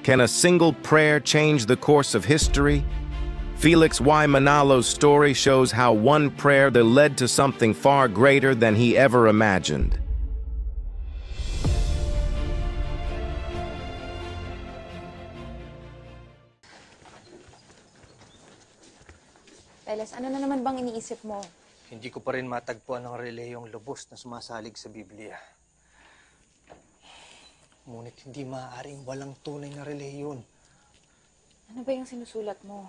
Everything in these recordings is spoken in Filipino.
Can a single prayer change the course of history? Felix Y. Manalo's story shows how one prayer that led to something far greater than he ever imagined. Peles, ano na naman bang iniisip mo? Hindi ko pa rin matagpuan ang releyong lubos na sumasalig sa Biblia. Ngunit hindi maaaring walang tunay na reliyon. Ano ba yung sinusulat mo?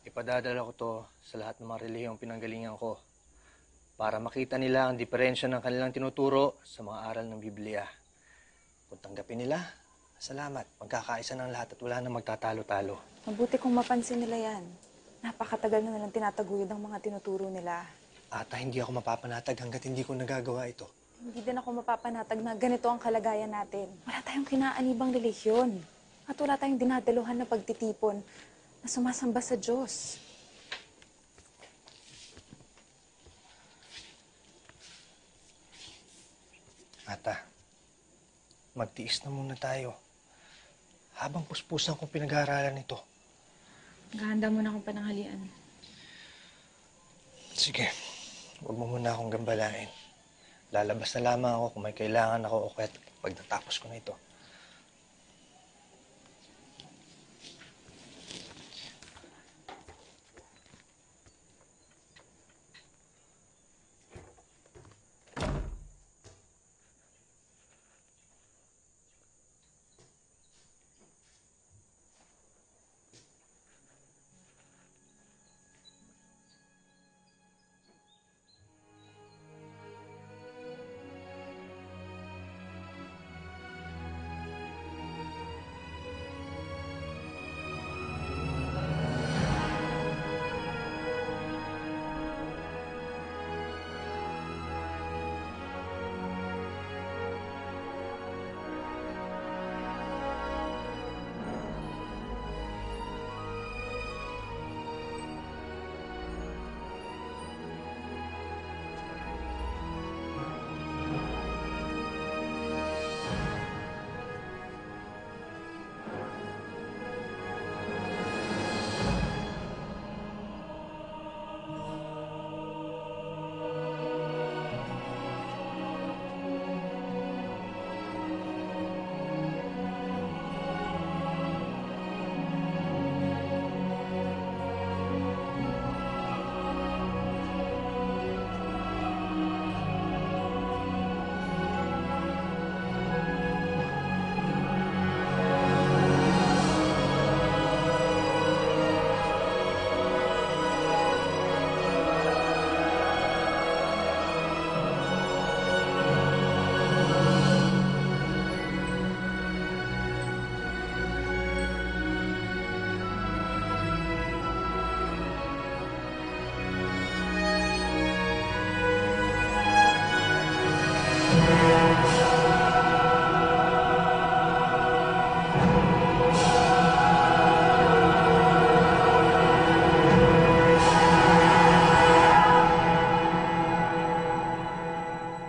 Ipadadala ko to sa lahat ng mga reliyong pinanggalingan ko para makita nila ang diferensya ng kanilang tinuturo sa mga aral ng Biblia. Kung tanggapin nila, salamat. Magkakaisa ng lahat at wala nang magtatalo-talo. Mabuti kung mapansin nila yan. Napakatagal na nilang tinataguyod ang mga tinuturo nila. Ata, hindi ako mapapanatag hanggat hindi ko nagagawa ito. Hindi din ako mapapanatag na ganito ang kalagayan natin. Wala tayong kinaanibang relihiyon. At wala tayong dinadaluhan na pagtitipon na sumasamba sa Diyos. Ata, magtiis na muna tayo. Habang puspusan kong pinag-aaralan ito. Gahanda muna akong pananghalian. Sige, huwag mo muna akong gambalain. Lalabas na lamang ako kung may kailangan ako o kaya pag natapos ko na ito.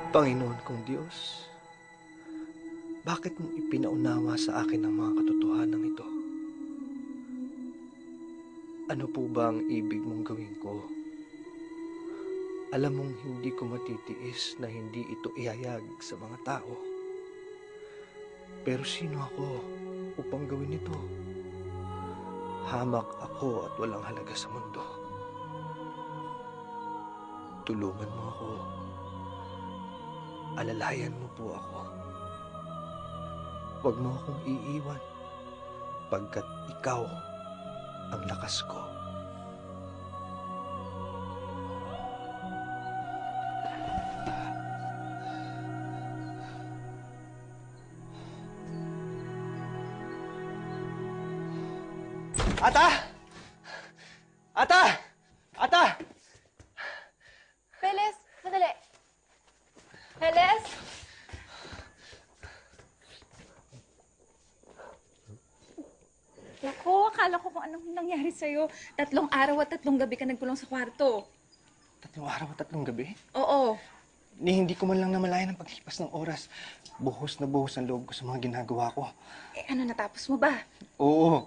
Panginoon kong Diyos, bakit mo ipinaunawa sa akin ang mga katotohanan ito? Ano po ba ang ibig mong gawin ko? Alam mong hindi ko matitiis na hindi ito ihayag sa mga tao. Pero sino ako upang gawin ito? Hamak ako at walang halaga sa mundo. Tulungan mo ako. Alalayan mo po ako. Huwag mo akong iiwan, pagkat ikaw ang lakas ko. Ata! Ata! Ata! Peles, madali. Peles? Naku, akala ko kung anong nangyari sa'yo. 3 araw at 3 gabi ka nagkulong sa kwarto. 3 araw at 3 gabi? Oo. Ni hindi ko man lang namalayan ang paglipas ng oras. Buhos na buhos ang loob ko sa mga ginagawa ko. Eh, ano, natapos mo ba? Oo,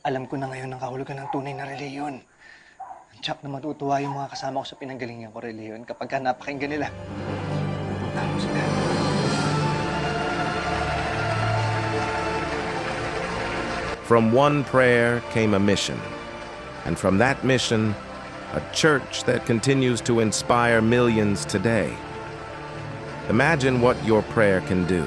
alam ko na ngayon ang kahulugan ng tunay na reliyon. Tsak na matutuwa yung mga kasama ko sa pinanggalingan ko reliyon kapag ka napakinggan nila. Pupuntahan ko sila. From one prayer came a mission, and from that mission, a church that continues to inspire millions today. Imagine what your prayer can do.